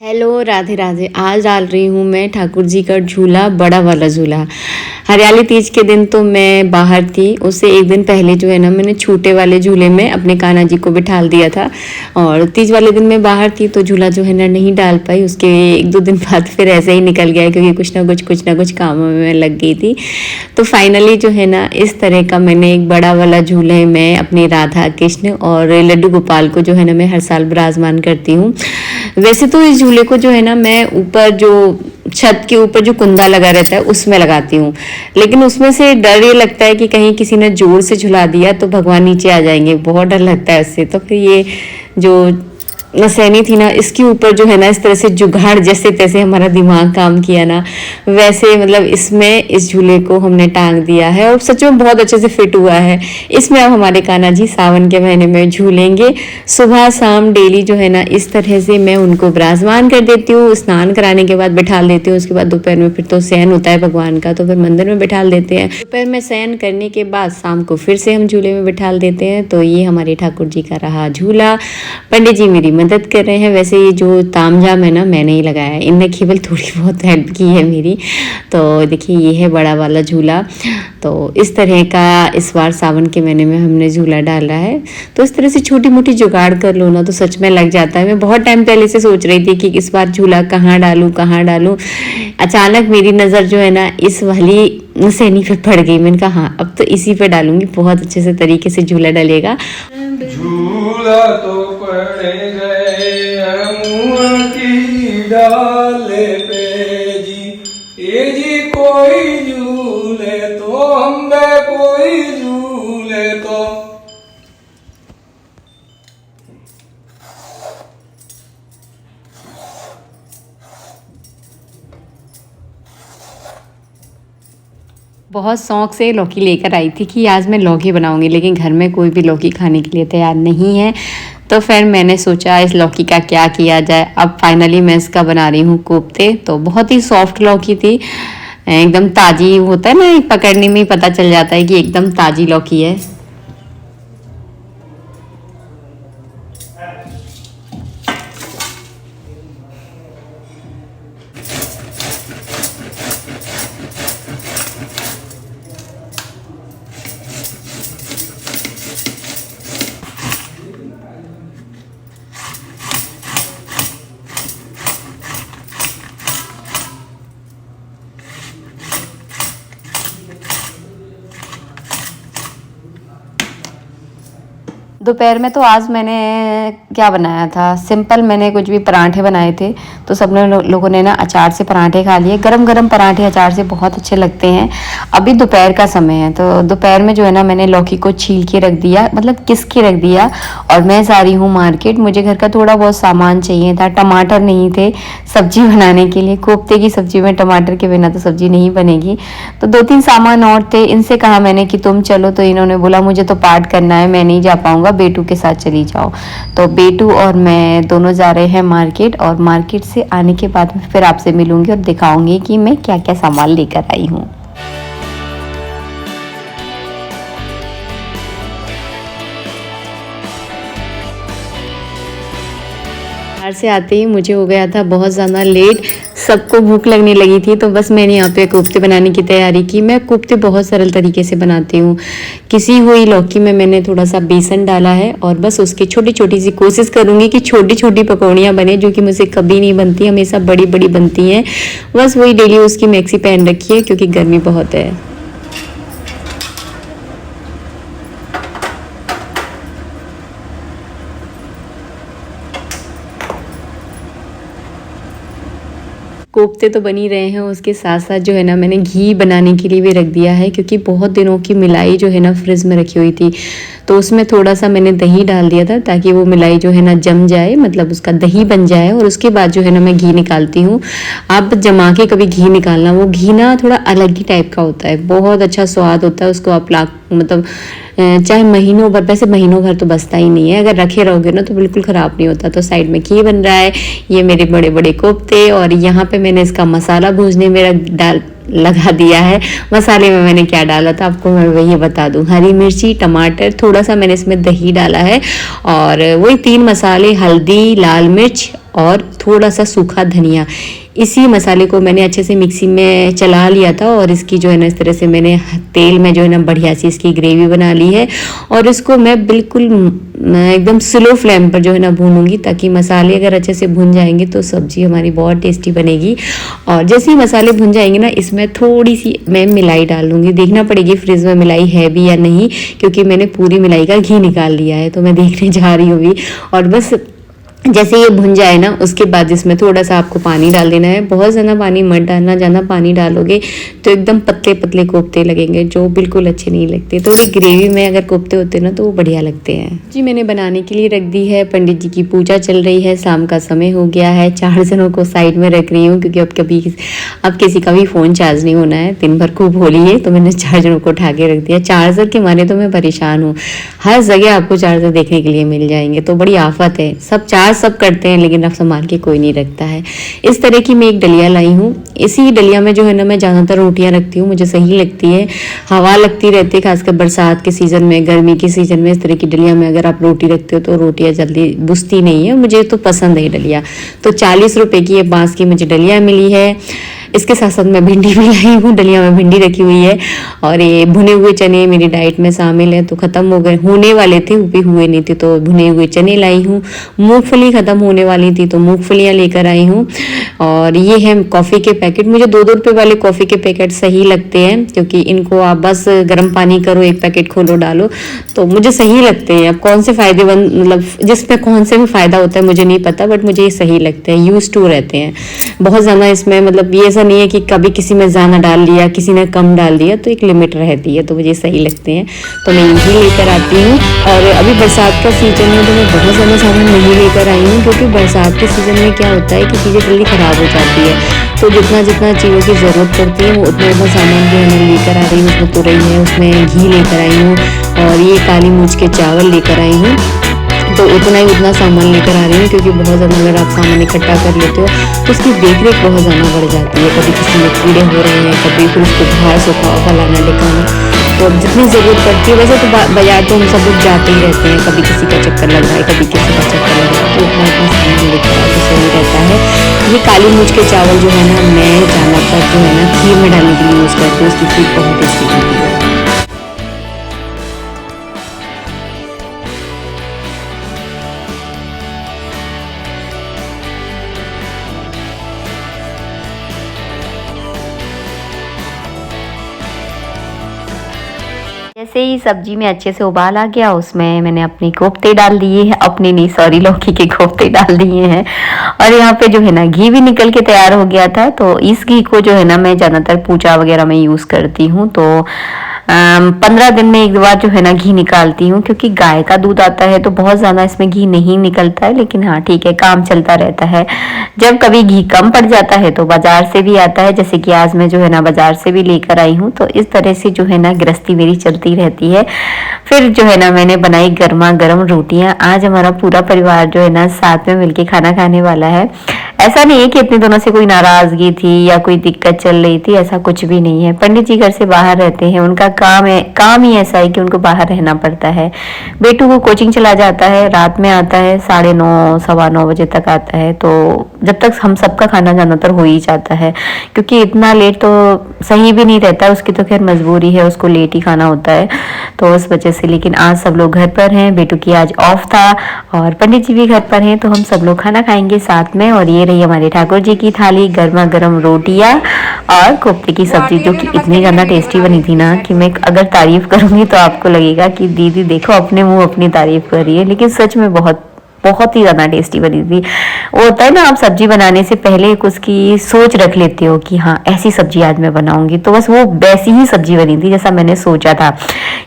Hello, Radhe Radhe. आज डाल रही हूँ मैं ठाकुर जी का झूला, बड़ा वाला झूला। हरियाली तीज के दिन तो मैं बाहर थी, उससे एक दिन पहले जो है ना मैंने छोटे वाले झूले में अपने कान्हा जी को बिठाल दिया था। और तीज वाले दिन मैं बाहर थी तो झूला जो है ना नहीं डाल पाई। उसके एक दो दिन बाद फिर ऐसे ही निकल गया क्योंकि कुछ ना कुछ कामों में मैं लग गई थी। तो फाइनली जो है ना इस तरह का मैंने एक बड़ा वाला झूले में अपनी राधा कृष्ण और लड्डू गोपाल को जो है ना मैं हर साल विराजमान करती हूँ। वैसे तो इस झूले को जो है ना मैं ऊपर जो छत के ऊपर जो कुंदा लगा रहता है उसमें लगाती हूँ, लेकिन उसमें से डर ये लगता है कि कहीं किसी ने जोर से झुला दिया तो भगवान नीचे आ जाएंगे, बहुत डर लगता है उससे। तो फिर ये जो नसैनी थी ना, इसके ऊपर जो है ना इस तरह से जुगाड़ जैसे तैसे हमारा दिमाग काम किया ना, वैसे मतलब इसमें इस झूले को हमने टांग दिया है और सच में बहुत अच्छे से फिट हुआ है। इसमें अब हमारे कान्हा जी सावन के महीने में झूलेंगे। सुबह शाम डेली जो है ना इस तरह से मैं उनको विराजमान कर देती हूँ। स्नान कराने के बाद बिठा देती हूँ। उसके बाद दोपहर में फिर तो शयन होता है भगवान का, तो फिर मंदिर में बिठाल देते हैं। दोपहर में शयन करने के बाद शाम को फिर से हम झूले में बिठाल देते हैं। तो ये हमारे ठाकुर जी का रहा झूला। पंडित जी मेरी मदद कर रहे हैं। वैसे ये जो तामझाम है ना मैंने ही लगाया है, इनने केवल थोड़ी बहुत हेल्प की है मेरी। तो देखिए ये है बड़ा वाला झूला। तो इस तरह का इस बार सावन के महीने में हमने झूला डाला है। तो इस तरह से छोटी मोटी जुगाड़ कर लो ना तो सच में लग जाता है। मैं बहुत टाइम पहले से सोच रही थी कि इस बार झूला कहाँ डालूं। अचानक मेरी नज़र जो है ना इस वाली सैनी पे पड़ गई। मैंने कहा हाँ अब तो इसी पे डालूंगी, बहुत अच्छे से तरीके से झूला डलेगा। झूला तो पड़ गए मुँह की डाले पे जी, ये जी कोई झूले तो अम्बे कोई झूले तो। बहुत शौक से लौकी लेकर आई थी कि आज मैं लौकी बनाऊंगी, लेकिन घर में कोई भी लौकी खाने के लिए तैयार नहीं है। तो फिर मैंने सोचा इस लौकी का क्या किया जाए। अब फाइनली मैं इसका बना रही हूँ कोफ्ते। तो बहुत ही सॉफ्ट लौकी थी, एकदम ताज़ी होता है ना, पकड़ने में ही पता चल जाता है कि एकदम ताज़ी लौकी है। दोपहर में तो आज मैंने क्या बनाया था, सिंपल मैंने कुछ भी पराठे बनाए थे। तो सब लोगों ने ना अचार से पराठे खा लिए। गरम गरम पराठे अचार से बहुत अच्छे लगते हैं। अभी दोपहर का समय है तो दोपहर में जो है ना मैंने लौकी को छील के रख दिया, मतलब किस के रख दिया। और मैं जा रही हूँ मार्केट, मुझे घर का थोड़ा बहुत सामान चाहिए था। टमाटर नहीं थे सब्जी बनाने के लिए, कोफ्ते की सब्जी में टमाटर के बिना तो सब्जी नहीं बनेगी। तो दो तीन सामान और थे, इनसे कहा मैंने कि तुम चलो। तो इन्होंने बोला मुझे तो पाठ करना है, मैं नहीं जा पाऊँगा, बेटू के साथ चली जाओ। तो बेटू और मैं दोनों जा रहे हैं मार्केट, और मार्केट से आने के बाद में फिर आपसे मिलूंगी और दिखाऊंगी कि मैं क्या क्या सामान लेकर आई हूँ। बाहर से आते ही मुझे हो गया था बहुत ज़्यादा लेट। सबको भूख लगने लगी थी तो बस मैंने यहाँ पे कोफ्ते बनाने की तैयारी की। मैं कोफ्ते बहुत सरल तरीके से बनाती हूँ। किसी हुई लौकी में मैंने थोड़ा सा बेसन डाला है और बस उसकी छोटी छोटी सी कोशिश करूँगी कि छोटी छोटी पकौड़ियाँ बने, जो कि मुझसे कभी नहीं बनती, हमेशा बड़ी बड़ी बनती हैं। बस वही डेली उसकी मैक्सी पहन रखी है क्योंकि गर्मी बहुत है। कोफ्ते तो बनी रहे हैं, उसके साथ साथ जो है ना मैंने घी बनाने के लिए भी रख दिया है, क्योंकि बहुत दिनों की मिलाई जो है ना फ्रिज में रखी हुई थी। तो उसमें थोड़ा सा मैंने दही डाल दिया था ताकि वो मिलाई जो है ना जम जाए, मतलब उसका दही बन जाए। और उसके बाद जो है ना मैं घी निकालती हूँ। आप जमा के कभी घी निकालना, वो घी ना थोड़ा अलग ही टाइप का होता है, बहुत अच्छा स्वाद होता है। उसको आप मतलब चाहे महीनों भर, वैसे महीनों भर तो बचता ही नहीं है, अगर रखे रहोगे ना तो बिल्कुल ख़राब नहीं होता। तो साइड में घी बन रहा है, ये मेरे बड़े बड़े कोफ्ते। और यहाँ पे मैंने इसका मसाला भूनने में लगा दिया है। मसाले में मैंने क्या डाला था आपको मैं वही बता दूं, हरी मिर्ची, टमाटर, थोड़ा सा मैंने इसमें दही डाला है, और वही 3 मसाले, हल्दी, लाल मिर्च और थोड़ा सा सूखा धनिया। इसी मसाले को मैंने अच्छे से मिक्सी में चला लिया था और इसकी जो है ना इस तरह से मैंने तेल में जो है ना बढ़िया सी इसकी ग्रेवी बना ली है। और इसको मैं बिल्कुल एकदम स्लो फ्लेम पर जो है ना भूनूंगी, ताकि मसाले अगर अच्छे से भुन जाएंगे तो सब्जी हमारी बहुत टेस्टी बनेगी। और जैसे ही मसाले भुन जाएंगे ना, इसमें थोड़ी सी मैं मिलाई डाल लूँगी। देखना पड़ेगी फ्रिज में मिलाई है भी या नहीं, क्योंकि मैंने पूरी मिलाई का घी निकाल लिया है, तो मैं देखने जा रही हूँ भी। और बस जैसे ये भुन जाए ना, उसके बाद इसमें थोड़ा सा आपको पानी डाल देना है। बहुत ज़्यादा पानी मत डालना, ज़्यादा पानी डालोगे तो एकदम पतले पतले कोफ्ते लगेंगे, जो बिल्कुल अच्छे नहीं लगते। थोड़ी ग्रेवी में अगर कोफ्ते होते ना तो वो बढ़िया लगते हैं जी। मैंने बनाने के लिए रख दी है। पंडित जी की पूजा चल रही है, शाम का समय हो गया है। 4 जनों को साइड में रख रही हूँ, क्योंकि अब किसी का भी फ़ोन चार्ज नहीं होना है। दिन भर खूब होली है, तो मैंने 4 जनों को उठा के रख दिया। चार्जर के मारे तो मैं परेशान हूँ। हर जगह आपको चार्जर देखने के लिए मिल जाएंगे, तो बड़ी आफत है। सब करते हैं, लेकिन अब संभाल के कोई नहीं रखता है। इस तरह की मैं एक डलिया लाई हूँ। इसी डलिया में जो है ना मैं ज़्यादातर रोटियां रखती हूँ, मुझे सही लगती है। हवा लगती रहती है, खासकर बरसात के सीज़न में, गर्मी के सीज़न में। इस तरह की डलिया में अगर आप रोटी रखते हो तो रोटियां जल्दी बुझती नहीं है। मुझे तो पसंद है डलिया। तो 40 रुपए की ये बांस की मुझे डलिया मिली है। इसके साथ साथ मैं भिंडी भी लाई हूँ। डलिया में भिंडी रखी हुई है। और ये भुने हुए चने मेरी डाइट में शामिल है, तो ख़त्म हो गए, होने वाले थे, भी हुए नहीं थे, तो भुने हुए चने लाई हूँ। मूंगफली ख़त्म होने वाली थी, तो मूंगफलियाँ लेकर आई हूँ। और ये है कॉफ़ी के पैकेट। मुझे 2-2 रुपये वाले कॉफ़ी के पैकेट सही लगते हैं, क्योंकि इनको आप बस गर्म पानी करो, एक पैकेट खोलो डालो, तो मुझे सही लगते हैं। अब कौन से फ़ायदेमंद, मतलब जिसमें कौन से में फ़ायदा होता है मुझे नहीं पता, बट मुझे ये सही लगते हैं, यूज टू रहते हैं। बहुत ज़्यादा इसमें मतलब ये ऐसा नहीं है कि कभी किसी में ज़्यादा डाल लिया, किसी ने कम डाल दिया, तो एक लिमिट रहती है, तो मुझे सही लगते हैं, तो मैं यही लेकर आती हूँ। और अभी बरसात का सीजन है, तो मैं बहुत ज़्यादा सामान नहीं लेकर आई हूँ, क्योंकि बरसात के सीज़न में क्या होता है कि चीज़ें जल्दी ख़राब हो जाती है। तो जितना जितना चीज़ों की ज़रूरत पड़ती है वो उतना उतना सामान जो है मैं लेकर आ रही हूँ। उसमें तुरई है, उसमें घी लेकर आई हूँ, और ये काली मिर्च के चावल लेकर आई हूँ। तो उतना ही उतना सामान लेकर आ रही हूँ, क्योंकि बहुत ज़्यादा अगर आप सामान इकट्ठा कर लेते हो तो उसकी देख रेख बहुत ज़्यादा बढ़ जाती है। कभी किसी में कीड़े हो रहे हैं, कभी फिर उसको बाहर सूखा फलाना ढिकाना। तो अब जितनी ज़रूरत पड़ती है, वैसे तो बाजार तो हम सब लोग जाते ही रहते हैं, कभी किसी का चक्कर लग रहा है, कभी किसी का चक्कर लग रहा है, तो उतना उतना सामान लेकर आओ तो सही रहता है। ये काली मिर्च के चावल जो है ना, मैं ज़्यादातर जो है ना खीर में डालने के लिए यूज़ करती हूँ। उसकी खीर बहुत टेस्टी बनती है। जैसे ही सब्जी में अच्छे से उबाल आ गया, उसमें मैंने अपने कोफ्ते डाल दिए हैं, अपने नहीं सॉरी लौकी के कोफ्ते डाल दिए हैं। और यहाँ पे जो है ना घी भी निकल के तैयार हो गया था। तो इस घी को जो है ना मैं ज़्यादातर पूजा वगैरह में यूज़ करती हूँ। तो 15 दिन में एक बार जो है ना घी निकालती हूँ, क्योंकि गाय का दूध आता है तो बहुत ज़्यादा इसमें घी नहीं निकलता है। लेकिन हाँ ठीक है, काम चलता रहता है। जब कभी घी कम पड़ जाता है तो बाजार से भी आता है, जैसे कि आज मैं जो है ना बाजार से भी लेकर आई हूँ। तो इस तरह से जो है ना गृहस्थी मेरी चलती रहती है। फिर जो है ना मैंने बनाई गर्मा गर्म रोटियां। आज हमारा पूरा परिवार जो है ना साथ में मिलके खाना खाने वाला है। ऐसा नहीं है कि अपने दोनों से कोई नाराजगी थी या कोई दिक्कत चल रही थी, ऐसा कुछ भी नहीं है। पंडित जी घर से बाहर रहते हैं, उनका काम ही ऐसा है कि उनको बाहर रहना पड़ता है। बेटू को कोचिंग चला जाता है, रात में आता है, 9:30 9:15 बजे तक आता है। तो जब तक हम सबका खाना ज्यादातर हो ही जाता है, क्योंकि इतना लेट तो सही भी नहीं रहता है। उसकी तो खैर मजबूरी है, उसको लेट ही खाना होता है, तो उस वजह से। लेकिन आज सब लोग घर पर हैं, बेटू की आज ऑफ था और पंडित जी भी घर पर हैं, तो हम सब लोग खाना खाएंगे साथ में। और ये रही हमारे ठाकुर जी की थाली, गर्मा गर्म रोटियां और कोफ्ते की सब्जी, जो कि इतनी ज्यादा टेस्टी बनी थी ना कि मैं अगर तारीफ करूंगी तो आपको लगेगा कि दीदी देखो अपने मुंह अपनी तारीफ कर रही है। लेकिन सच में बहुत बहुत ही ज़्यादा टेस्टी बनी थी। वो होता है ना, आप सब्जी बनाने से पहले एक उसकी सोच रख लेते हो कि हाँ ऐसी सब्जी आज मैं बनाऊंगी, तो बस वो वैसी ही सब्जी बनी थी जैसा मैंने सोचा था,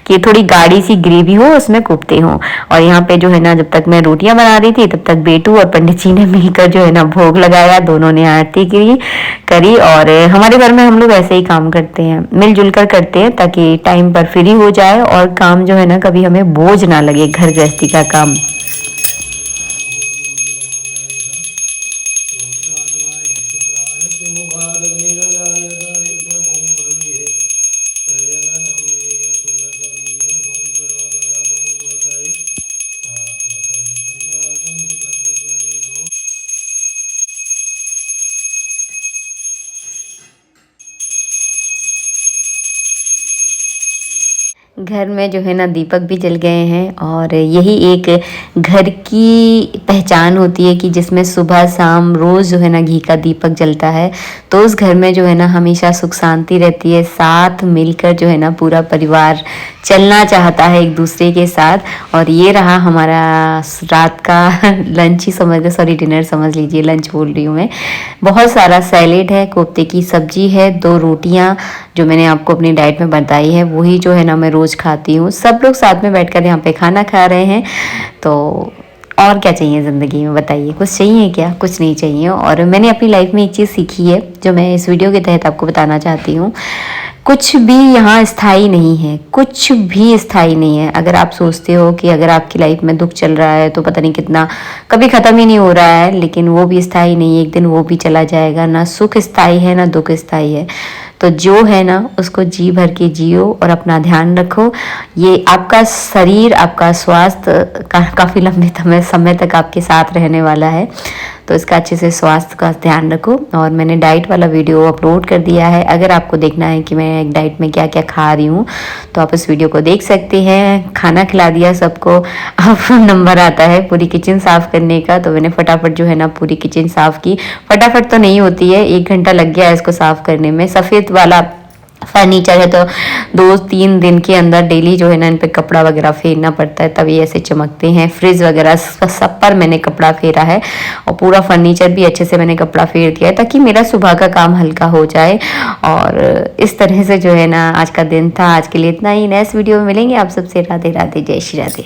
कि थोड़ी गाढ़ी सी ग्रेवी हो, उसमें कोफ्ते हो। और यहाँ पे जो है ना जब तक मैं रोटियां बना रही थी, तब तक बेटू और पंडित जी ने मिलकर जो है ना भोग लगाया। दोनों ने आरती करी। और हमारे घर में हम लोग ऐसे ही काम करते हैं, मिलजुल कर करते हैं, ताकि टाइम पर फ्री हो जाए और काम जो है ना कभी हमें बोझ ना लगे, घर गृहस्थी का काम। घर में जो है ना दीपक भी जल गए हैं और यही एक घर की पहचान होती है कि जिसमें सुबह शाम रोज़ जो है ना घी का दीपक जलता है, तो उस घर में जो है ना हमेशा सुख शांति रहती है। साथ मिलकर जो है ना पूरा परिवार चलना चाहता है एक दूसरे के साथ। और ये रहा हमारा रात का लंच ही समझ लो, सॉरी डिनर समझ लीजिए, लंच बोल रही हूँ मैं। बहुत सारा सैलेड है, कोफ्ते की सब्जी है, 2 रोटियाँ जो मैंने आपको अपनी डाइट में बताई है वही जो है ना मैं रोज़ खाती हूँ। सब लोग साथ में बैठकर यहाँ पे खाना खा रहे हैं, तो और क्या चाहिए ज़िंदगी में बताइए, कुछ चाहिए क्या? कुछ नहीं चाहिए। और मैंने अपनी लाइफ में एक चीज़ सीखी है जो मैं इस वीडियो के तहत आपको बताना चाहती हूँ। कुछ भी यहाँ स्थायी नहीं है, कुछ भी स्थायी नहीं है। अगर आप सोचते हो कि अगर आपकी लाइफ में दुख चल रहा है तो पता नहीं कितना कभी ख़त्म ही नहीं हो रहा है, लेकिन वो भी स्थायी नहीं है, एक दिन वो भी चला जाएगा। ना सुख स्थायी है ना दुख स्थायी है। तो जो है ना उसको जी भर के जियो और अपना ध्यान रखो। ये आपका शरीर, आपका स्वास्थ्य काफ़ी लंबे समय तक आपके साथ रहने वाला है, तो इसका अच्छे से स्वास्थ्य का ध्यान रखो। और मैंने डाइट वाला वीडियो अपलोड कर दिया है, अगर आपको देखना है कि मैं एक डाइट में क्या क्या खा रही हूँ तो आप इस वीडियो को देख सकते हैं। खाना खिला दिया सबको, अब नंबर आता है पूरी किचन साफ़ करने का, तो मैंने फटाफट जो है ना पूरी किचन साफ़ की। फटाफट तो नहीं होती है, 1 घंटा लग गया इसको साफ़ करने में। सफ़ेद वाला फर्नीचर है तो 2-3 दिन के अंदर डेली जो है ना इन पे कपड़ा वगैरह फेरना पड़ता है, तभी ऐसे चमकते हैं। फ्रिज वगैरह सब पर मैंने कपड़ा फेरा है और पूरा फर्नीचर भी अच्छे से मैंने कपड़ा फेर दिया है ताकि मेरा सुबह का काम हल्का हो जाए। और इस तरह से जो है ना आज का दिन था। आज के लिए इतना ही। नेक्स्ट वीडियो में मिलेंगे आप सबसे। राधे राधे, जय श्री राधे।